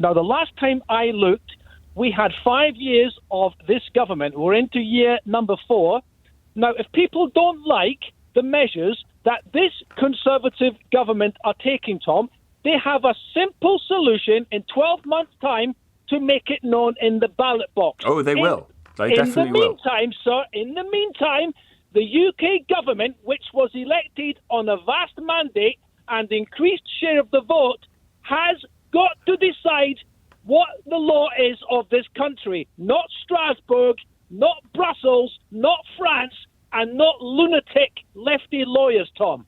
Now, the last time I looked, we had 5 years of this government. We're into year number 4. Now, if people don't like the measures that this Conservative government are taking, Tom, they have a simple solution in 12 months' time to make it known in the ballot box. Oh, they will. They definitely will. In the meantime, the UK government, which was elected on a vast mandate and increased share of the vote, has got to decide what the law is of this country. Not Strasbourg, not Brussels, not France, and not lunatic lefty lawyers, Tom.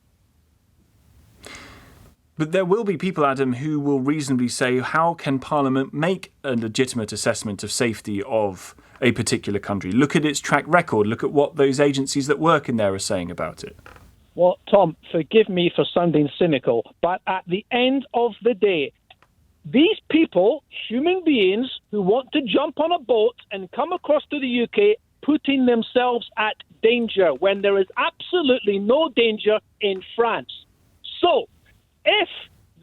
But there will be people, Adam, who will reasonably say, how can Parliament make a legitimate assessment of safety of a particular country? Look at its track record. Look at what those agencies that work in there are saying about it. Well, Tom, forgive me for sounding cynical, but at the end of the day, these people, human beings who want to jump on a boat and come across to the UK, putting themselves at danger when there is absolutely no danger in France. So, if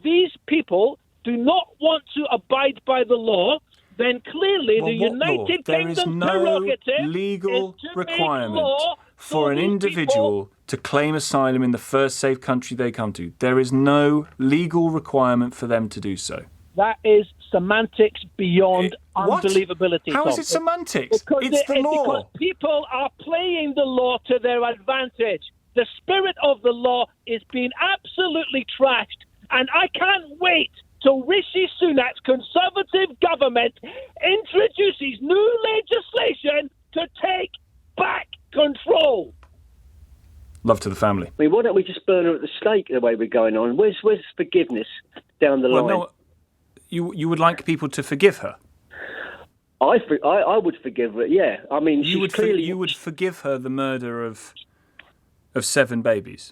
these people do not want to abide by the law, then clearly the United Kingdom's prerogative there is no legal is to requirement make law for an individual to claim asylum in the first safe country they come to. There is no legal requirement for them to do so. That is semantics beyond unbelievability. How is it semantics? It's the law. Because people are playing the law to their advantage. The spirit of the law is being absolutely trashed, and I can't wait till Rishi Sunak's Conservative government introduces new legislation to take back control. Love to the family. I mean, why don't we just burn her at the stake the way we're going on? Where's forgiveness down the line? No, you would like people to forgive her? I would forgive her, yeah. I mean, you would forgive her the murder of 7 babies?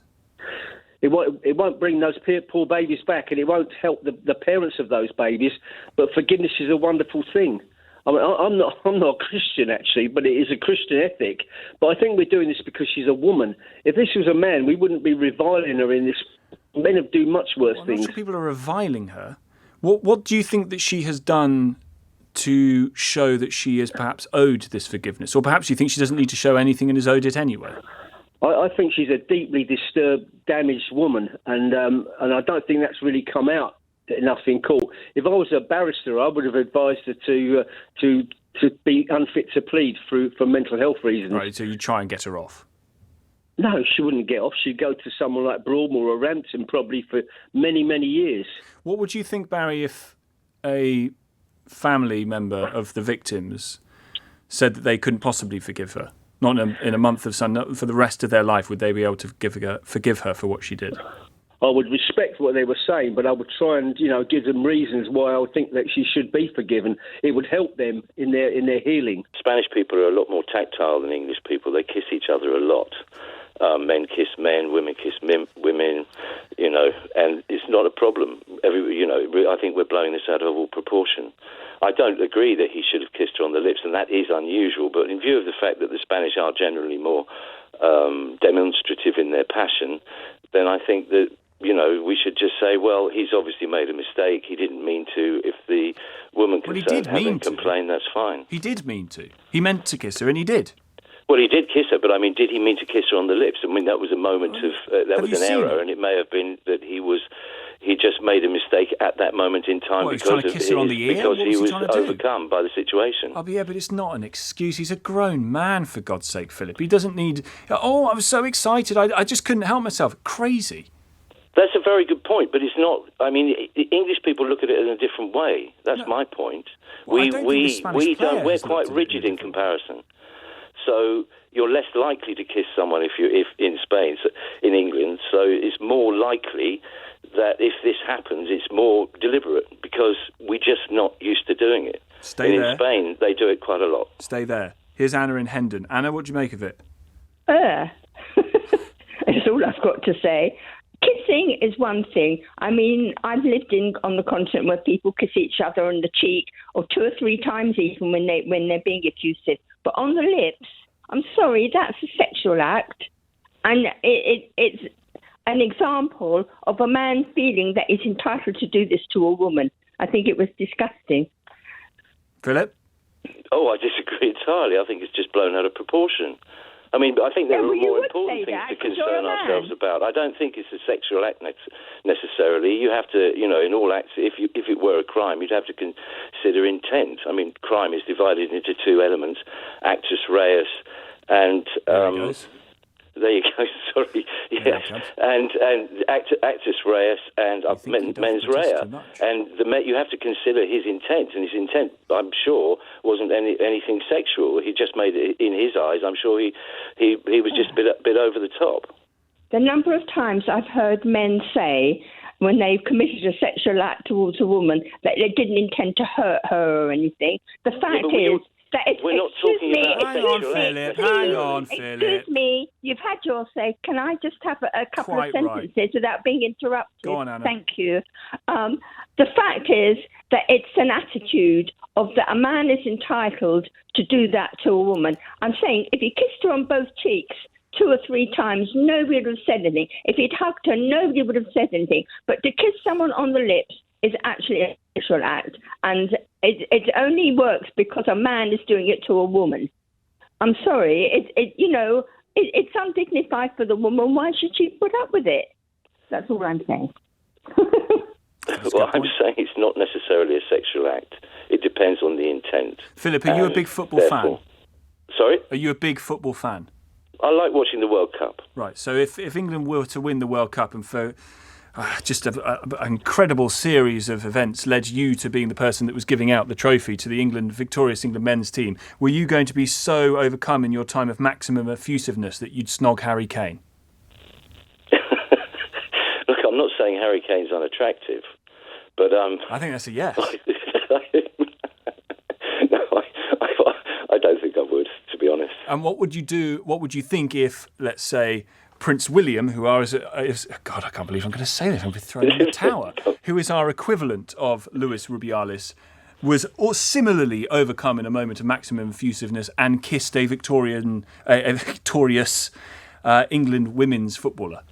It won't bring those poor babies back, and it won't help the parents of those babies. But forgiveness is a wonderful thing. I mean, I'm not a Christian actually, but it is a Christian ethic. But I think we're doing this because she's a woman. If this was a man, we wouldn't be reviling her in this. Men have do much worse things. I'm not sure people are reviling her. What do you think that she has done to show that she is perhaps owed this forgiveness, or perhaps you think she doesn't need to show anything and is owed it anyway? I think she's a deeply disturbed, damaged woman, and I don't think that's really come out enough in court. If I was a barrister, I would have advised her to be unfit to plead for mental health reasons. Right, so you try and get her off. No, she wouldn't get off. She'd go to somewhere like Broadmoor or Rampton probably for many, many years. What would you think, Barry, if a family member of the victims said that they couldn't possibly forgive her? Not in a month of sun, for the rest of their life, would they be able to forgive her for what she did? I would respect what they were saying, but I would try and, give them reasons why I would think that she should be forgiven. It would help them in their healing. Spanish people are a lot more tactile than English people. They kiss each other a lot. Men kiss men, women kiss women, and it's not a problem. I think we're blowing this out of all proportion. I don't agree that he should have kissed her on the lips, and that is unusual, but in view of the fact that the Spanish are generally more demonstrative in their passion, then I think that, we should just say, well, he's obviously made a mistake. He didn't mean to. If the woman concerned hasn't complained, that's fine. He did mean to. He meant to kiss her, and he did. Well, he did kiss her, but did he mean to kiss her on the lips? I mean, that was a moment of that was an error, and it may have been that he just made a mistake at that moment in time because he was overcome by the situation. Oh, but yeah, but it's not an excuse. He's a grown man, for God's sake, Philip. He doesn't need. Oh, I was so excited, I just couldn't help myself. Crazy. That's a very good point, but it's not. I mean, English people look at it in a different way. That's my point. Well, We're quite rigid in comparison. So you're less likely to kiss someone if in Spain, in England. So it's more likely that if this happens, it's more deliberate because we're just not used to doing it. In Spain, they do it quite a lot. Stay there. Here's Anna in Hendon. Anna, what do you make of it? That's all I've got to say. Kissing is one thing. I mean, I've lived on the continent where people kiss each other on the cheek, or 2 or 3 times even when they're being effusive. But on the lips, I'm sorry, that's a sexual act, and it's an example of a man feeling that he's entitled to do this to a woman. I think it was disgusting. Philip? Oh, I disagree entirely. I think it's just blown out of proportion. I mean, I think there are more important things to concern ourselves about. I don't think it's a sexual act necessarily. You have to, in all acts, if it were a crime, you'd have to consider intent. I mean, crime is divided into two elements, actus reus and... There you go. Sorry. Yes, and actus reus and mens rea, and you have to consider his intent, and his intent, I'm sure, wasn't anything sexual. He just made it in his eyes. I'm sure he was just a bit over the top. The number of times I've heard men say when they've committed a sexual act towards a woman that they didn't intend to hurt her or anything. The fact is. We're not talking about... Hang on, Philip. Excuse me, you've had your say. Can I just have a couple of sentences without being interrupted? Go on, Anna. Thank you. The fact is that it's an attitude of that a man is entitled to do that to a woman. I'm saying if he kissed her on both cheeks 2 or 3 times, nobody would have said anything. If he'd hugged her, nobody would have said anything. But to kiss someone on the lips is actually a sexual act, and it only works because a man is doing it to a woman. I'm sorry, it's undignified for the woman. Why should she put up with it? That's all I'm saying. Well, I'm saying it's not necessarily a sexual act. It depends on the intent. Philip, are you a big football fan? Sorry? Are you a big football fan? I like watching the World Cup. Right, so if England were to win the World Cup and for... just an incredible series of events led you to being the person that was giving out the trophy to the victorious England men's team. Were you going to be so overcome in your time of maximum effusiveness that you'd snog Harry Kane? Look, I'm not saying Harry Kane's unattractive, but... I think that's a yes. No, I don't think I would, to be honest. And what would you do? What would you think if, let's say... Prince William, who God, I can't believe I'm going to say this. I'm going to be thrown in the tower. Who is our equivalent of Luis Rubiales, was similarly overcome in a moment of maximum effusiveness and kissed a victorious England women's footballer.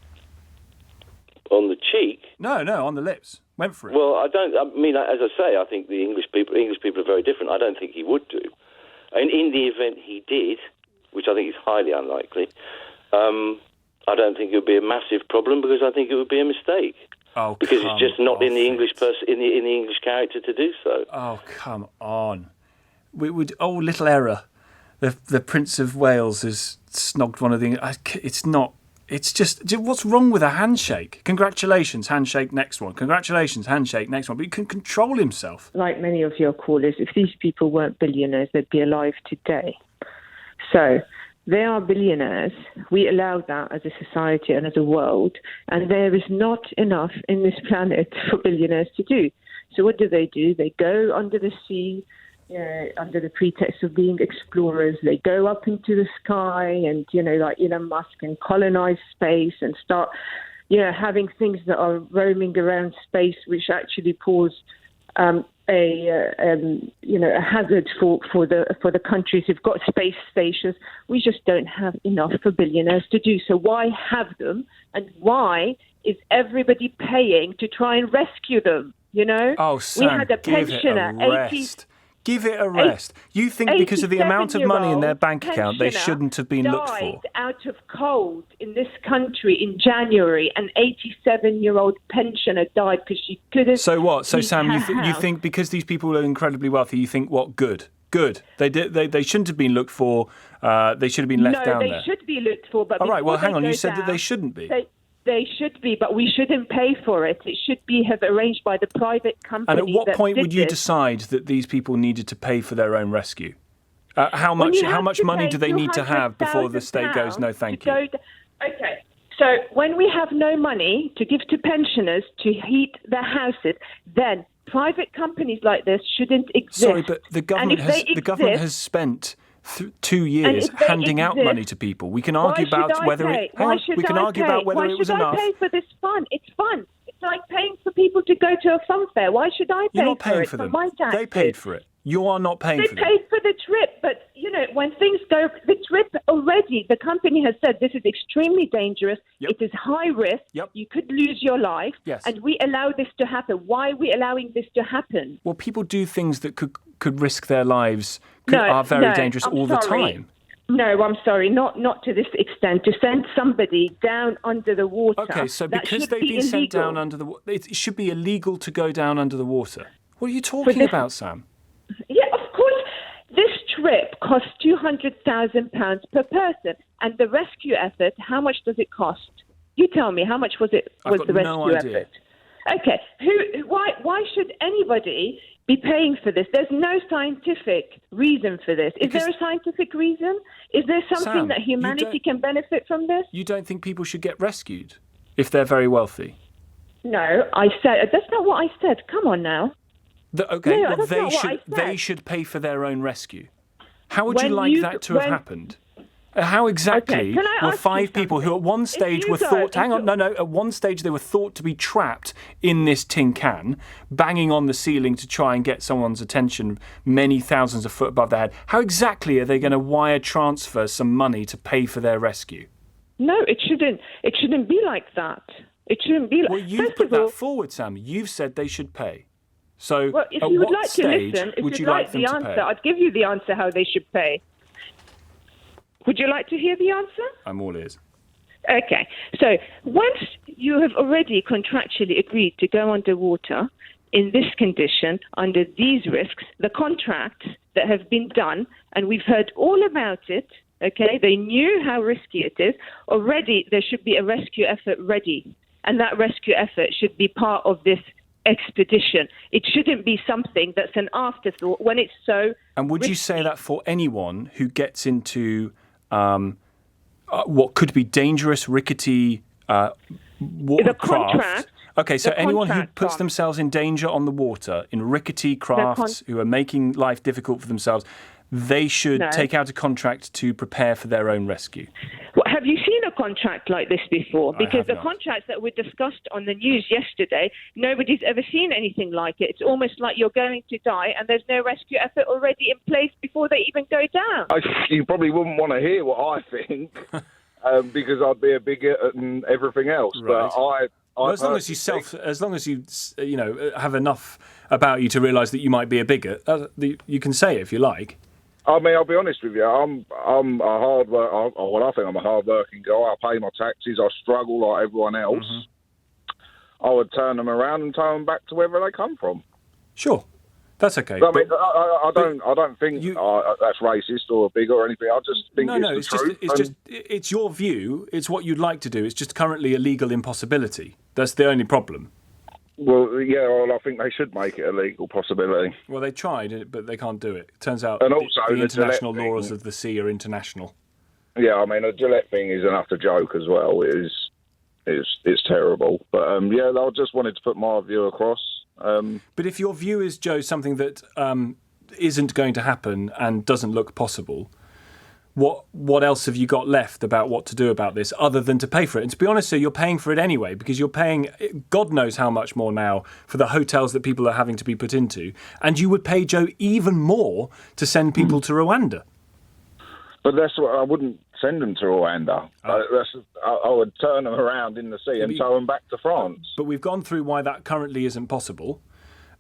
On the cheek? No, on the lips. Went for it. Well, as I say, I think the English people are very different. I don't think he would do. And in the event he did, which I think is highly unlikely, I don't think it would be a massive problem because I think it would be a mistake. Oh, because it's just not in the English in the English character to do so. Oh, come on! Little error. The Prince of Wales has snogged one of the. It's not. It's just what's wrong with a handshake? Congratulations, handshake. Next one. Congratulations, handshake. Next one. But he can control himself. Like many of your callers, if these people weren't billionaires, they'd be alive today. So. They are billionaires. We allow that as a society and as a world. And there is not enough in this planet for billionaires to do. So what do? They go under the sea, under the pretext of being explorers. They go up into the sky and, like Elon Musk, and colonize space and start, having things that are roaming around space, which actually cause a hazard for the countries who've got space stations. We just don't have enough for billionaires to do. So why have them? And why is everybody paying to try and rescue them? Oh, Sam, we had a pensioner, Give it a rest. You think because of the amount of money in their bank account, they shouldn't have been looked for? Died out of cold in this country in January. An 87-year-old pensioner died because she couldn't. So what? So Sam, you think because these people are incredibly wealthy, you think what? Good. They shouldn't have been looked for. They should have been left down there. No, they should be looked for. But all right. Well, hang on. You said that they shouldn't be. They should be, but we shouldn't pay for it. It should be arranged by the private company. And at what point would you decide that these people needed to pay for their own rescue? How much money do they need to have before the state goes, no, thank you? Okay. So when we have no money to give to pensioners to heat their houses, then private companies like this shouldn't exist. Sorry, but the government has spent 2 years handing out money to people. We can argue about whether it. We can argue about whether it was enough. Why should I pay for this fun? It's fun. It's like paying for people to go to a fun fair. Why should I pay You're not paying for it? for them. My taxes? They paid for it. You are not paying for them. They paid for the trip, but when things go, the trip already, the company has said this is extremely dangerous. Yep. It is high risk. Yep. You could lose your life. Yes. And we allow this to happen. Why are we allowing this to happen? Well, people do things that could risk their lives, are very dangerous all the time. No, I'm sorry, not to this extent. To send somebody down under the water. Okay, so because they've been sent down under the water, it should be illegal to go down under the water. What are you talking about, Sam? Yeah, of course. This trip costs £200,000 per person, and the rescue effort. How much does it cost? You tell me. How much was it? Was the rescue effort? Okay. Why should anybody be paying for this? There's no scientific reason for this. Is there a scientific reason? Is there something that humanity can benefit from this? You don't think people should get rescued if they're very wealthy? No, I said that's not what I said. Come on now. They should pay for their own rescue. How would you like that to have happened? How exactly were 5 people who at one stage were thought... Hang on, no. At one stage they were thought to be trapped in this tin can, banging on the ceiling to try and get someone's attention many thousands of foot above their head. How exactly are they going to wire transfer some money to pay for their rescue? No, it shouldn't. It shouldn't be like that. It shouldn't be like... Well, you've put that forward, Sam. You've said they should pay. So if at you would what like stage to listen, would you like them to pay? I'd give you the answer how they should pay. Would you like to hear the answer? I'm all ears. Okay. So once you have already contractually agreed to go underwater in this condition, under these risks, the contracts that have been done, and we've heard all about it, okay, they knew how risky it is, already there should be a rescue effort ready. And that rescue effort should be part of this expedition. It shouldn't be something that's an afterthought when it's so And would risky. you say that for anyone who gets into what could be dangerous, rickety craft? Okay, so anyone who puts themselves in danger on the water, in rickety crafts, who are making life difficult for themselves, they should take out a contract to prepare for their own rescue. Well, have you seen a contract like this before? Because the contracts that were discussed on the news yesterday, nobody's ever seen anything like it. It's almost like you're going to die and there's no rescue effort already in place before they even go down. You probably wouldn't want to hear what I think because I'd be a bigot and everything else. Right. But as long as you have enough about you to realise that you might be a bigot, you can say it if you like. I mean, I'll be honest with you. I'm a hard work. I think I'm a hard-working guy. I pay my taxes. I struggle like everyone else. Mm-hmm. I would turn them around and tow them back to wherever they come from. Sure, that's okay. But, I don't think that's racist or big or anything. I just think it's the truth. It's your view. It's what you'd like to do. It's just currently a legal impossibility. That's the only problem. Well, yeah, I think they should make it a legal possibility. Well, they tried, but they can't do it. It turns out and also the international laws of the sea are international. Yeah, I mean, the Gillette thing is an utter joke as well. It's terrible. But, I just wanted to put my view across. But if your view is, Joe, something that isn't going to happen and doesn't look possible, what else have you got left about what to do about this other than to pay for it? And to be honest, sir, you're paying for it anyway because you're paying God knows how much more now for the hotels that people are having to be put into. And you would pay, Joe, even more to send people to Rwanda. But that's what I wouldn't send them to Rwanda. I would turn them around in the sea and tow them back to France. But we've gone through why that currently isn't possible.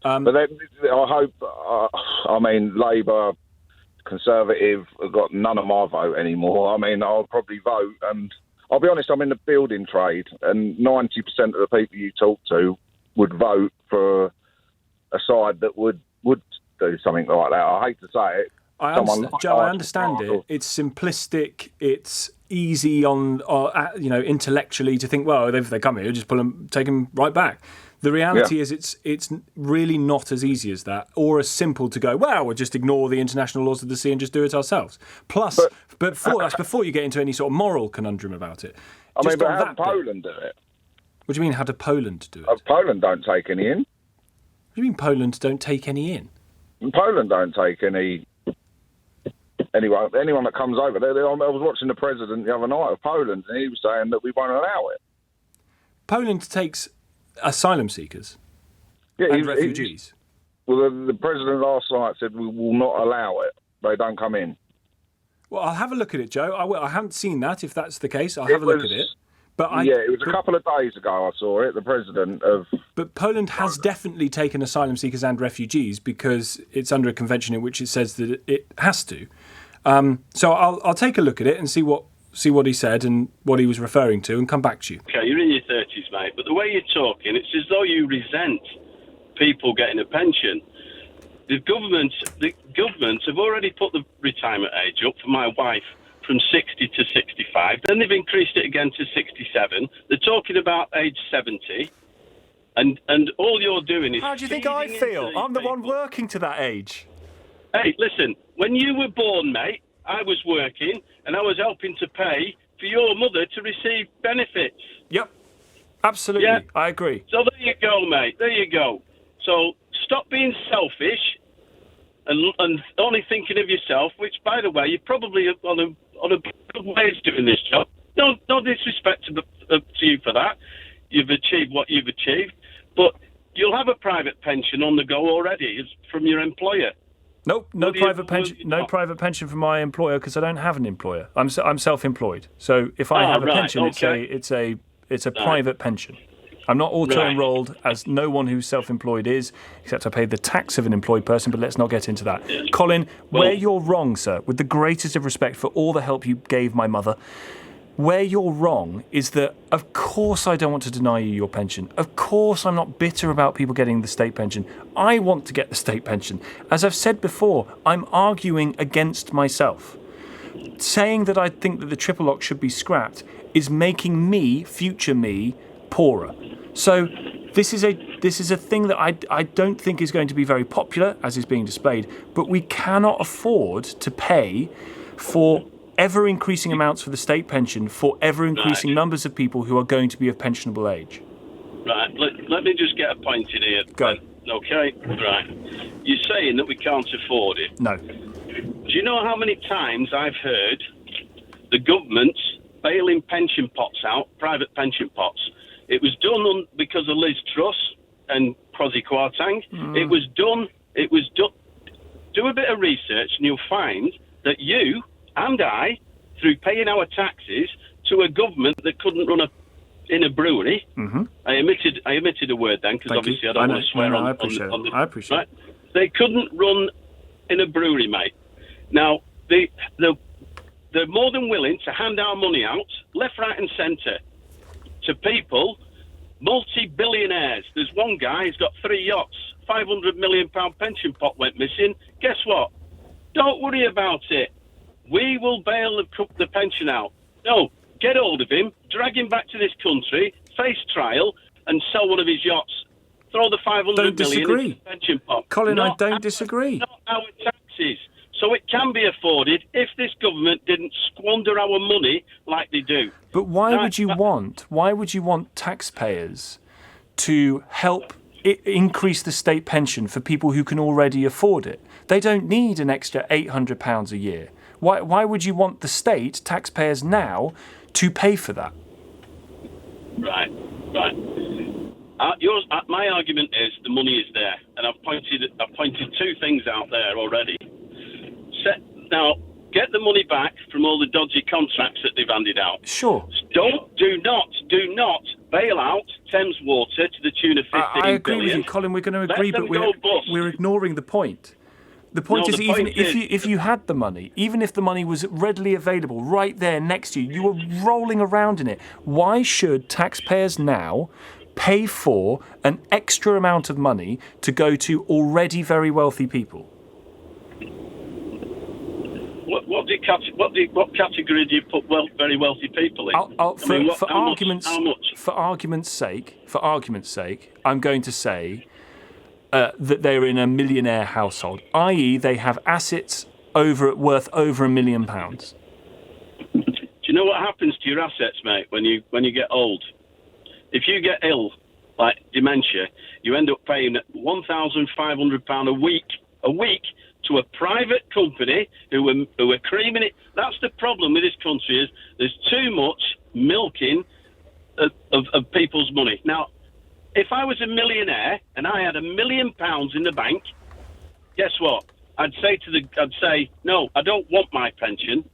But I hope, Labour, Conservative have got none of my vote anymore. I mean, I'll probably vote, and I'll be honest, I'm in the building trade, and 90% of the people you talk to would vote for a side that would do something like that. I hate to say it. Joe, I understand it. It's simplistic. It's easy intellectually to think, well, if they come here, just take them right back. The reality is it's really not as easy as that, or as simple to go, well, we'll just ignore the international laws of the sea and just do it ourselves. Plus, that's before you get into any sort of moral conundrum about it. But how did Poland do it? What do you mean, how did Poland do it? Poland don't take any in. What do you mean Poland don't take any in? Poland don't take any... Anyone that comes over there, I was watching the president the other night of Poland, and he was saying that we won't allow it. Poland takes asylum seekers and refugees. The president last night said we will not allow it. They don't come in. Well, I'll have a look at it, Joe. I will. I haven't seen that. If that's the case, I'll have a look at it. But it was a couple of days ago I saw it. The president of... But Poland has definitely taken asylum seekers and refugees because it's under a convention in which it says that it has to. So I'll take a look at it and see what he said and what he was referring to and come back to you. Okay, you're in your 30s, mate, but the way you're talking, it's as though you resent people getting a pension. The government have already put the retirement age up for my wife from 60 to 65. Then they've increased it again to 67. They're talking about age 70. And all you're doing is... How do you think I feel? I'm the one working to that age. Hey, listen, when you were born, mate, I was working and I was helping to pay for your mother to receive benefits. Yep, absolutely. Yeah. I agree. So there you go, mate. There you go. So stop being selfish and only thinking of yourself, which, by the way, you're probably on a good way of doing this job. No disrespect to you for that. You've achieved what you've achieved. But you'll have a private pension on the go already from your employer. Nope, no private pension from my employer because I don't have an employer. I'm self-employed. So if I have a pension, it's a private pension. I'm not auto-enrolled as no one who's self-employed is, except I pay the tax of an employed person, but let's not get into that. Yeah. Colin, where you're wrong, sir, with the greatest of respect for all the help you gave my mother, where you're wrong is that, of course, I don't want to deny you your pension. Of course, I'm not bitter about people getting the state pension. I want to get the state pension. As I've said before, I'm arguing against myself. Saying that I think that the triple lock should be scrapped is making me, future me, poorer. So this is a thing that I don't think is going to be very popular, as is being displayed, but we cannot afford to pay for ever-increasing amounts for the state pension for ever-increasing numbers of people who are going to be of pensionable age. Right, let me just get a point in here. Go. Okay, right. You're saying that we can't afford it. No. Do you know how many times I've heard the government bailing pension pots out, private pension pots? It was done because of Liz Truss and Kwasi Kwarteng. It was done. Do a bit of research and you'll find that you and I, through paying our taxes to a government that couldn't run in a brewery. Mm-hmm. I omitted a word then because obviously I don't want to swear on the... I appreciate it. They couldn't run in a brewery, mate. Now, they're more than willing to hand our money out, left, right and centre, to people, multi-billionaires. There's one guy who's got 3 yachts, £500 million pension pot went missing. Guess what? Don't worry about it. We will bail the pension out. No, get hold of him, drag him back to this country, face trial, and sell one of his yachts. Throw the $500 million into the pension pot. Colin, I don't disagree. Not our taxes. So it can be afforded if this government didn't squander our money like they do. But why would you want taxpayers to help increase the state pension for people who can already afford it? They don't need an extra £800 a year. Why would you want the state, taxpayers now, to pay for that? Right. My argument is the money is there, and I've pointed 2 things out there already. Now, get the money back from all the dodgy contracts that they've handed out. Sure. Do not bail out Thames Water to the tune of 15 billion. I agree with you, Colin. We're going to agree, but we're ignoring the point. The point is, even if you had the money, even if the money was readily available right there next to you, you were rolling around in it. Why should taxpayers now pay for an extra amount of money to go to already very wealthy people? What category do you put very wealthy people in? For argument's sake, I'm going to say that they're in a millionaire household, i.e., they have assets worth over £1 million. Do you know what happens to your assets, mate, when you get old? If you get ill, like dementia, you end up paying £1,500 a week to a private company who are creaming it. That's the problem with this country, is there's too much milking of people's money. Now, if I was a millionaire and I had £1 million in the bank, guess what? I'd say no, I don't want my pension.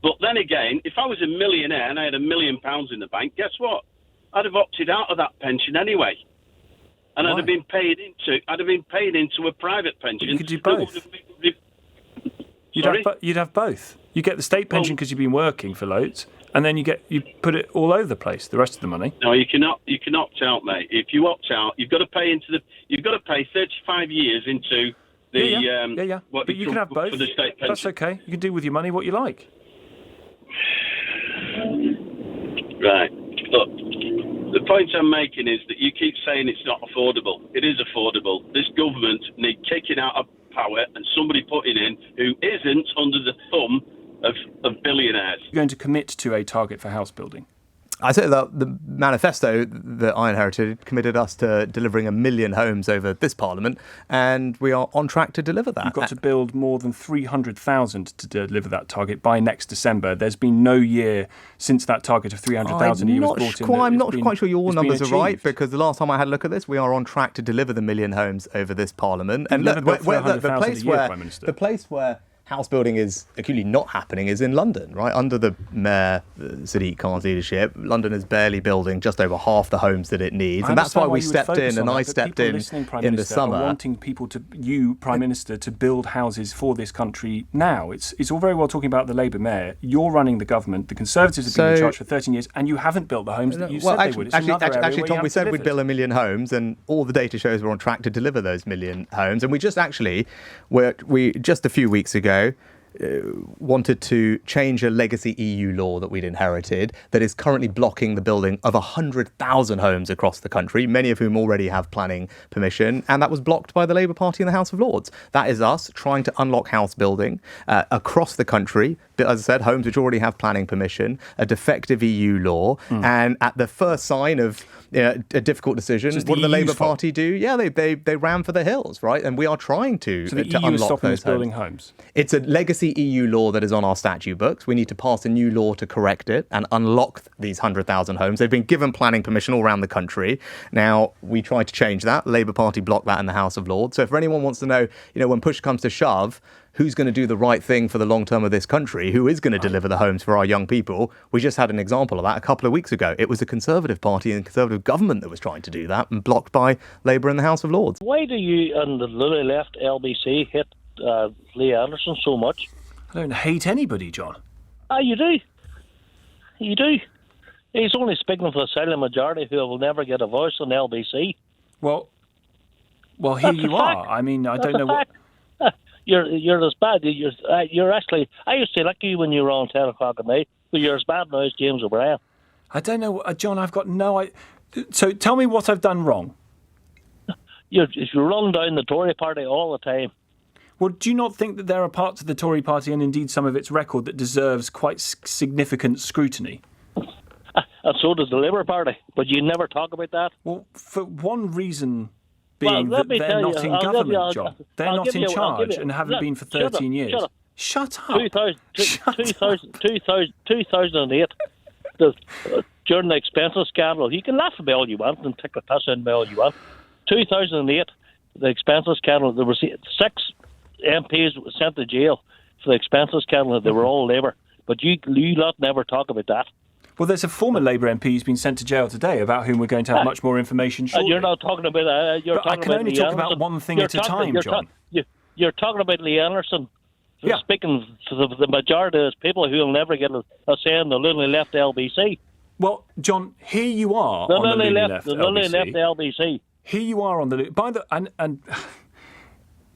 But then again, if I was a millionaire and I had £1 million in the bank, guess what? I'd have opted out of that pension anyway. And Why? I'd have been paid into a private pension. You could do both. You'd have both. You get the state pension because you've been working for loads, and then you put it all over the place. The rest of the money. No, you can opt out, mate. If you opt out, you've got to pay 35 years into the yeah. But you can have both. For the state pension. That's okay. You can do with your money what you like. Right. Look, the point I'm making is that you keep saying it's not affordable. It is affordable. This government need kicking out of power and somebody putting in who isn't under the thumb of billionaires. You're going to commit to a target for house building. I say that the manifesto that I inherited committed us to delivering 1 million homes over this Parliament, and we are on track to deliver that. You've got to build more than 300,000 to deliver that target by next December. There's been no year since that target of 300,000 a year was brought in. I'm not quite sure your numbers are right, because the last time I had a look at this, we are on track to deliver the 1 million homes over this Parliament. And look, the place where house building is acutely not happening is in London, right? Under the Mayor Sadiq Khan's leadership, London is barely building just over half the homes that it needs. And that's why we stepped in, and I stepped in the summer. Wanting people Prime Minister, to build houses for this country now. It's all very well talking about the Labour Mayor. You're running the government. The Conservatives have been in charge for 13 years, and you haven't built the homes that you said they would. Actually, Tom, we said we'd build 1 million homes, and all the data shows we're on track to deliver those 1 million homes. And we just a few weeks ago, wanted to change a legacy EU law that we'd inherited that is currently blocking the building of 100,000 homes across the country, many of whom already have planning permission, and that was blocked by the Labour Party in the House of Lords. That is us trying to unlock house building across the country. As I said, homes which already have planning permission, a defective EU law, and at the first sign of a difficult decision, what did the Labour Party do? Yeah, they ran for the hills, right? And we are trying to the EU unlock is stopping those us building homes. It's a legacy EU law that is on our statute books. We need to pass a new law to correct it and unlock these 100,000 homes. They've been given planning permission all around the country. Now, we tried to change that. The Labour Party blocked that in the House of Lords. So if anyone wants to know, when push comes to shove, who's going to do the right thing for the long term of this country? Who is going to deliver the homes for our young people? We just had an example of that a couple of weeks ago. It was the Conservative Party and Conservative government that was trying to do that, and blocked by Labour in the House of Lords. Why do you and the Lily left LBC hit Lee Anderson so much? I don't hate anybody, John. You do. You do. He's only speaking for the silent majority who will never get a voice on LBC. Well, here you are. I mean, I don't know what... You're as bad. You're actually... I used to like you when you were on 10 o'clock at night, but you're as bad now as James O'Brien. I don't know, John, I've got no idea. So tell me what I've done wrong. You run down the Tory party all the time. Well, do you not think that there are parts of the Tory party, and indeed some of its record, that deserves quite significant scrutiny? And so does the Labour Party, but you never talk about that. Well, for one reason being that they're not in government, John. They're not in charge and haven't been for 13 years. Shut up. 2008, during the expenses scandal, you can laugh about all you want and take the piss in about all you want. 2008, the expenses scandal, there were 6 MPs sent to jail for the expenses scandal. They were all Labour. But you lot never talk about that. Well, there's a former Labour MP who's been sent to jail today about whom we're going to have much more information shortly. You're not talking about... I can only talk about one thing at a time, John. You're talking about Lee Anderson. Speaking to the majority of people who will never get a say in the Lily left LBC. Well, John, here you are on the Lily left LBC. Here you are on the...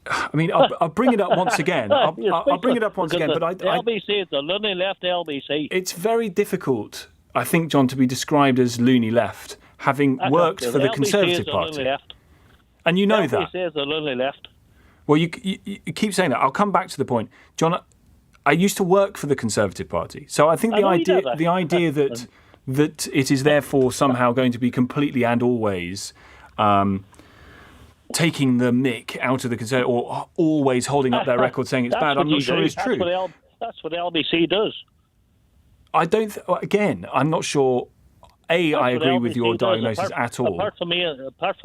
I mean, I'll bring it up once again. I'll bring it up once again. But LBC is the loony left LBC. It's very difficult, I think, John, to be described as loony left, having worked for the Conservative Party. And you know that. LBC is the loony left. Well, you keep saying that. I'll come back to the point. John, I used to work for the Conservative Party. So I think the idea that it is therefore somehow going to be completely and always... taking the mick out of the Conservative, or always holding up their record saying it's bad, I'm not sure is true. That's what LBC does. I don't... Again, I'm not sure... I agree with your diagnosis at all. Apart from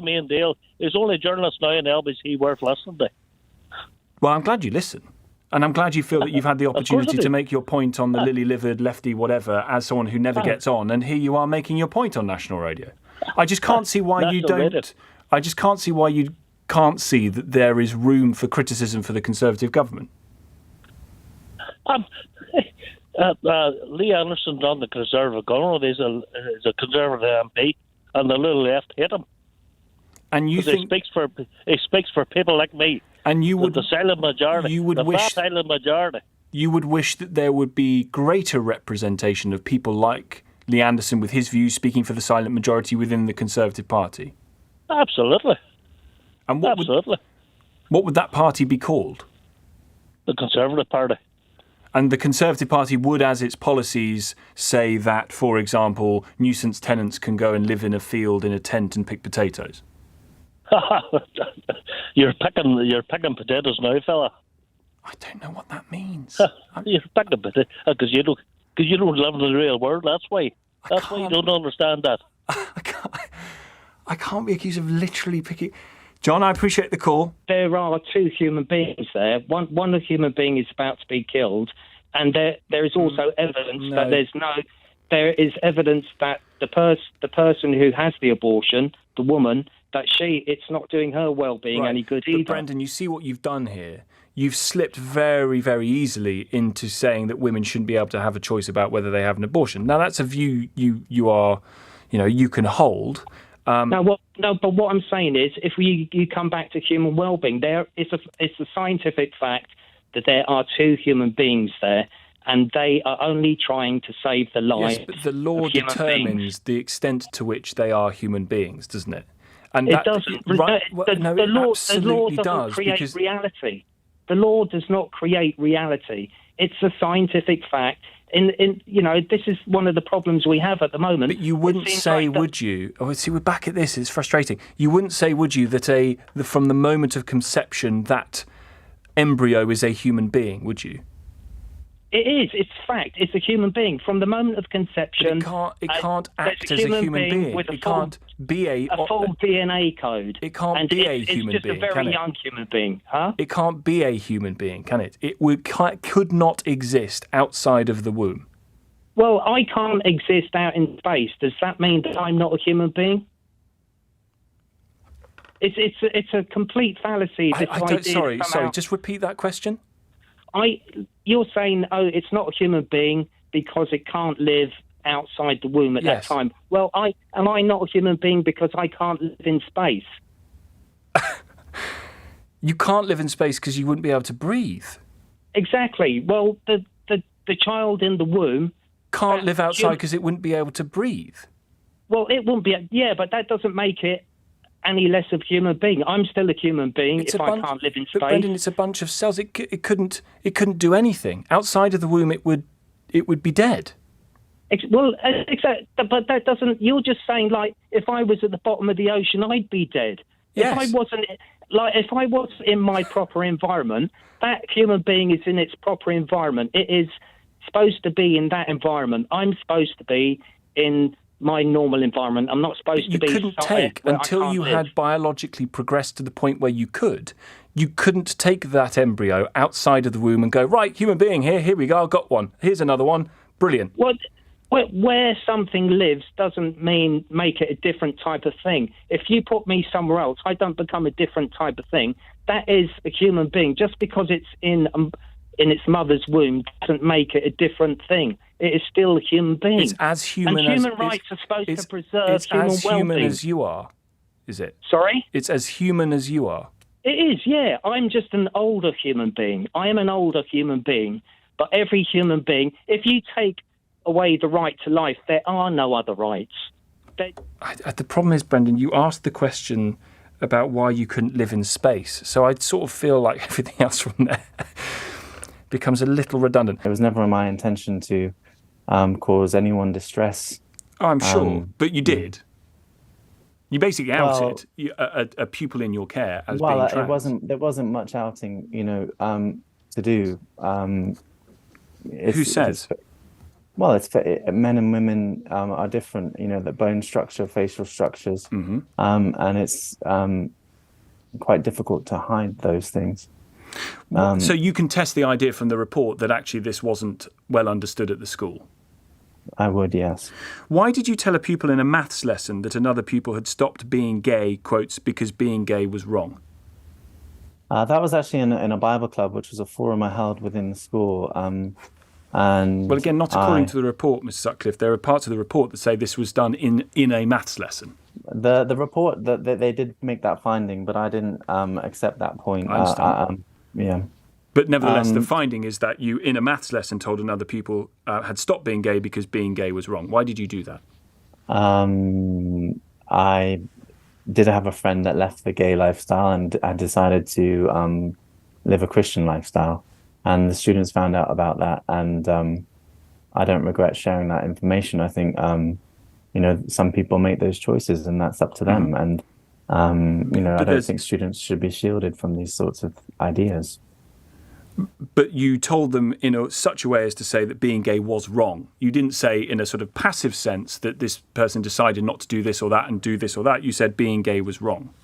me and Dale, there's only journalists now in LBC worth listening to. Well, I'm glad you listen. And I'm glad you feel that you've had the opportunity to make your point on the lily-livered, lefty, whatever, as someone who never gets on, and here you are making your point on national radio. I just can't see why you don't. I just can't see why you can't see that there is room for criticism for the Conservative government. Lee Anderson's on the Conservative government. He's a Conservative MP, and the little left hate him. And you think he speaks for people like me? And you would the silent majority. You would fat silent majority. You would wish that there would be greater representation of people like Lee Anderson with his views speaking for the silent majority within the Conservative Party. Absolutely. And what would that party be called? The Conservative Party. And the Conservative Party would, as its policies, say that, for example, nuisance tenants can go and live in a field in a tent and pick potatoes. You're picking potatoes now, fella. I don't know what that means. You're picking potatoes because you don't live in the real world. That's why. That's why you don't understand that. I can't be accused of literally picking. John, I appreciate the call. There are two human beings there. One human being is about to be killed, and there is also evidence that there is evidence that the person who has the abortion, the woman, that it's not doing her well-being any good either. But Brendan, you see what you've done here? You've slipped very, very easily into saying that women shouldn't be able to have a choice about whether they have an abortion. Now, that's a view you can hold. But what I'm saying is, if you come back to human well-being, it's a scientific fact that there are two human beings there, and they are only trying to save the lives. Yes, but the law determines the extent to which they are human beings, doesn't it? And it doesn't. The law doesn't create reality. The law does not create reality. It's a scientific fact. This is one of the problems we have at the moment. But you wouldn't say, would you? Oh, see, we're back at this. It's frustrating. You wouldn't say, would you, that from the moment of conception, that embryo is a human being, would you? It is. It's fact. It's a human being from the moment of conception. But it can't act as a human being. It can't be a full DNA code. It can't be a human being. It's just a very young human being, huh? It can't be a human being, can it? It could not exist outside of the womb. Well, I can't exist out in space. Does that mean that I'm not a human being? It's a complete fallacy. Sorry. Just repeat that question. You're saying, it's not a human being because it can't live outside the womb at that time. Well, am I not a human being because I can't live in space? You can't live in space because you wouldn't be able to breathe. Exactly. Well, the child in the womb can't live outside because it wouldn't be able to breathe. Well, it wouldn't be. Yeah, but that doesn't make it any less of a human being. I'm still a human being if I can't live in space. But Brendan, it's a bunch of cells. It couldn't do anything outside of the womb. It would be dead. Well, but that doesn't. You're just saying like if I was at the bottom of the ocean, I'd be dead. Yes. If I was in my proper environment, that human being is in its proper environment. It is supposed to be in that environment. I'm supposed to be in my normal environment. I'm not supposed to be. You couldn't take until you had biologically progressed to the point where you couldn't take that embryo outside of the womb and go, right, human being here we go, I've got one. Here's another one. Brilliant. Where something lives doesn't make it a different type of thing. If you put me somewhere else, I don't become a different type of thing. That is a human being. Just because it's in its mother's womb doesn't make it a different thing. It is still a human being. It's as human and human rights are supposed to preserve human well-being. It's as human as you are, is it? Sorry? It's as human as you are. It is, yeah. I'm just an older human being. I am an older human being. But every human being, if you take away the right to life, there are no other rights. The problem is, Brendan, you asked the question about why you couldn't live in space. So I sort of feel like everything else from there becomes a little redundant. It was never my intention to cause anyone distress. Oh, I'm sure, but you did. You basically outed a pupil in your care as being trans. There wasn't much outing, to do. Who says? It's men and women are different. The bone structure, facial structures, and it's quite difficult to hide those things. So you can test the idea from the report that actually this wasn't well understood at the school? I would, yes. Why did you tell a pupil in a maths lesson that another pupil had stopped being gay, quotes, because being gay was wrong? That was actually in a Bible club, which was a forum I held within the school. And well, again, not according to the report, Mr. Sutcliffe. There are parts of the report that say this was done in a maths lesson. The report that they did make that finding, but I didn't accept that point. I understand. Yeah. But nevertheless, the finding is that you, in a maths lesson, told another pupil had stopped being gay because being gay was wrong. Why did you do that? I did have a friend that left the gay lifestyle and I decided to live a Christian lifestyle. And the students found out about that. And I don't regret sharing that information. I think, some people make those choices and that's up to them. And, I don't think students should be shielded from these sorts of ideas. But you told them in such a way as to say that being gay was wrong. You didn't say in a sort of passive sense that this person decided not to do this or that and do this or that. You said being gay was wrong.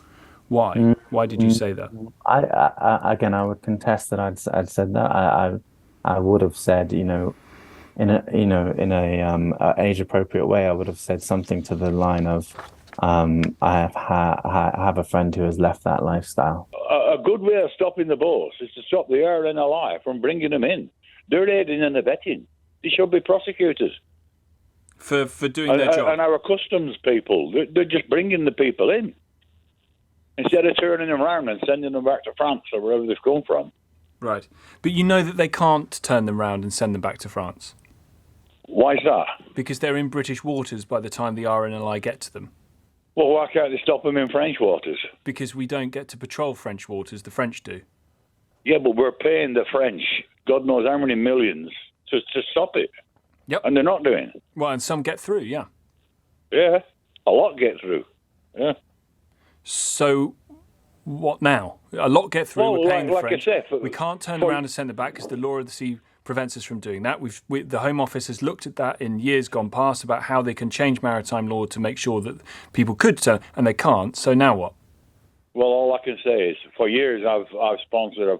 Why? Why did you say that? I would contest that I'd said that. I would have said, in a age appropriate way, I would have said something to the line of, I have a friend who has left that lifestyle. A good way of stopping the boats is to stop the RNLI from bringing them in. They're aiding and abetting. They should be prosecuted. For doing their job. And our customs people, they're just bringing the people in. Instead of turning them around and sending them back to France or wherever they've come from. Right. But you know that they can't turn them round and send them back to France. Why is that? Because they're in British waters by the time the RNLI get to them. Well, why can't they stop them in French waters? Because we don't get to patrol French waters, the French do. Yeah, but we're paying the French, God knows how many millions, to stop it. Yep. And they're not doing it. Well, and some get through, yeah. Yeah, a lot get through. Yeah. So what now? A lot get through, well, we're paying the French. I said, we can't turn around and send them back because the law of the sea prevents us from doing that. The Home Office has looked at that in years gone past about how they can change maritime law to make sure that people could turn, and they can't. So now what? Well, all I can say is, for years I've sponsored, I've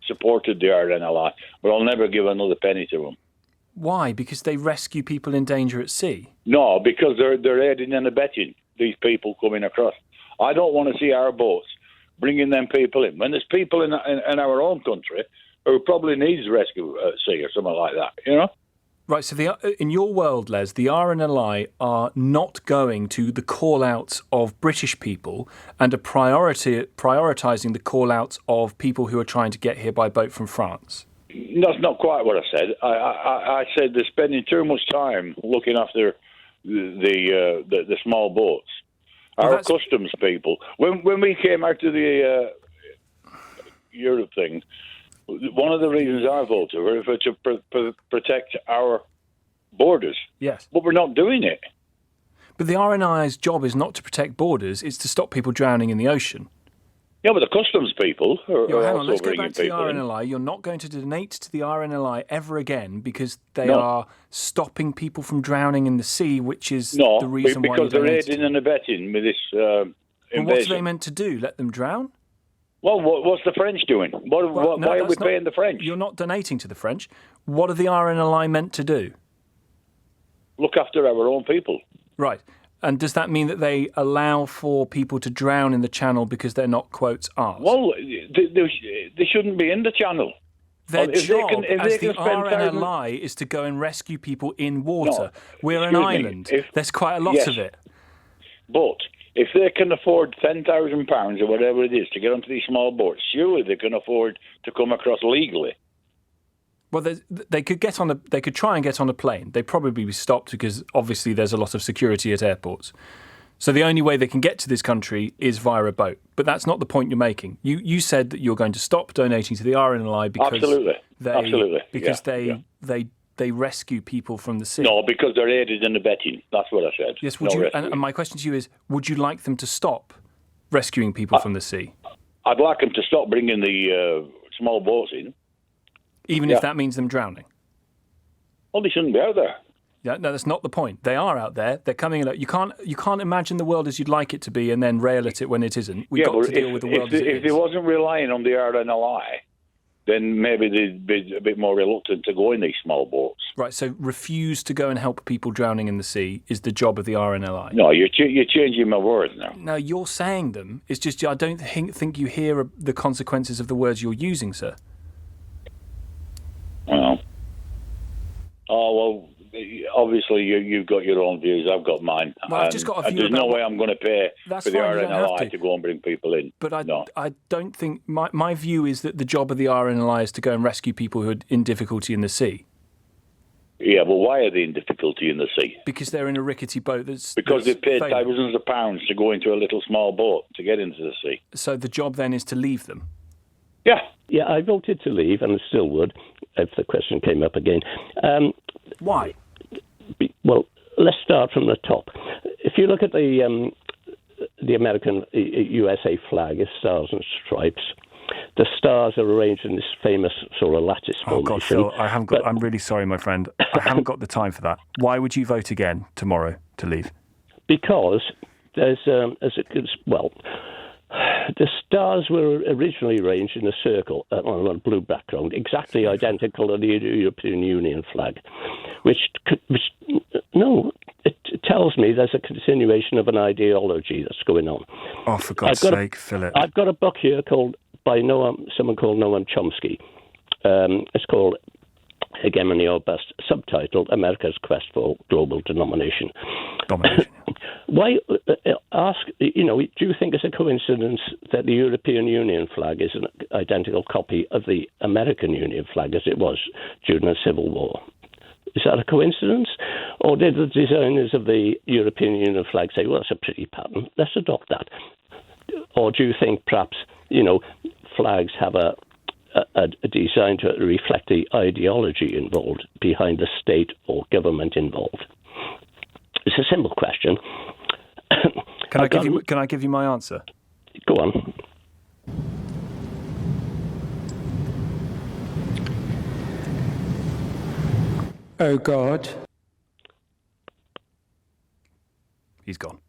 supported the RNLI, but I'll never give another penny to them. Why? Because they rescue people in danger at sea? No, because they're aiding and abetting these people coming across. I don't want to see our boats bringing them people in. When there's people in our own country who probably needs rescue at sea or something like that, Right, so in your world, Les, the RNLI are not going to the call-outs of British people and are prioritising the call-outs of people who are trying to get here by boat from France. That's not quite what I said. I said they're spending too much time looking after the small boats. Our customs people. When we came out to the Europe thing, one of the reasons I voted was to protect our borders. Yes. But we're not doing it. But the RNLI's job is not to protect borders, it's to stop people drowning in the ocean. Yeah, but the customs people are hang on, also let's go bringing back to the people in. RNLI. You're not going to donate to the RNLI ever again because they are stopping people from drowning in the sea, which is the reason why you because they're donated. aiding and abetting with this invasion. And what are they meant to do? Let them drown? Well, what's the French doing? Why are we paying the French? You're not donating to the French. What are the RNLI meant to do? Look after our own people. Right. And does that mean that they allow for people to drown in the channel because they're not, quotes, ours? Well, they shouldn't be in the channel. Their job as the RNLI is to go and rescue people in water. No, we're an island. There's quite a lot of it. But if they can afford £10,000 or whatever it is to get onto these small boats, surely they can afford to come across legally. Well, they could they could try and get on a plane. They'd probably be stopped because obviously there's a lot of security at airports. So the only way they can get to this country is via a boat. But that's not the point you're making. You said that you're going to stop donating to the RNLI because they rescue people from the sea. No, because they're aided and abetting. That's what I said. Yes, and my question to you is, would you like them to stop rescuing people from the sea? I'd like them to stop bringing the small boats in. Even if that means them drowning? Well, they shouldn't be out there. Yeah, no, that's not the point. They are out there. They're coming in. You can't imagine the world as you'd like it to be and then rail at it when it isn't. We've got to deal with the world as it is. If they wasn't relying on the RNLI, then maybe they'd be a bit more reluctant to go in these small boats. Right, so refuse to go and help people drowning in the sea is the job of the RNLI. No, you're changing my words now. No, you're saying them. It's just I don't think you hear the consequences of the words you're using, sir. Well, obviously you've got your own views. I've got mine. Well, I've just got a view. There's no way I'm going to pay for the RNLI to go and bring people in. But I don't think my view is that the job of the RNLI is to go and rescue people who are in difficulty in the sea. Yeah, well, why are they in difficulty in the sea? Because they're in a rickety boat Because they've paid thousands of pounds to go into a little small boat to get into the sea. So the job then is to leave them? Yeah. Yeah, I voted to leave, and still would, if the question came up again. Why? Well, let's start from the top. If you look at the American USA flag, it's stars and stripes. The stars are arranged in this famous sort of lattice formation. Oh, God, Phil, I'm really sorry, my friend. I haven't got the time for that. Why would you vote again tomorrow to leave? Because there's, the stars were originally arranged in a circle on a blue background, exactly identical to the European Union flag, which it tells me there's a continuation of an ideology that's going on. Oh, for God's sake, Philip. I've got a book here by someone called Noam Chomsky. It's called Hegemony or Bust, subtitled America's Quest for Global Domination. Why do you think it's a coincidence that the European Union flag is an identical copy of the American Union flag as it was during the Civil War? Is that a coincidence? Or did the designers of the European Union flag say, well, that's a pretty pattern, let's adopt that? Or do you think perhaps, flags have a design to reflect the ideology involved behind the state or government involved? It's a simple question. Can I give you my answer? Go on. Oh God. He's gone.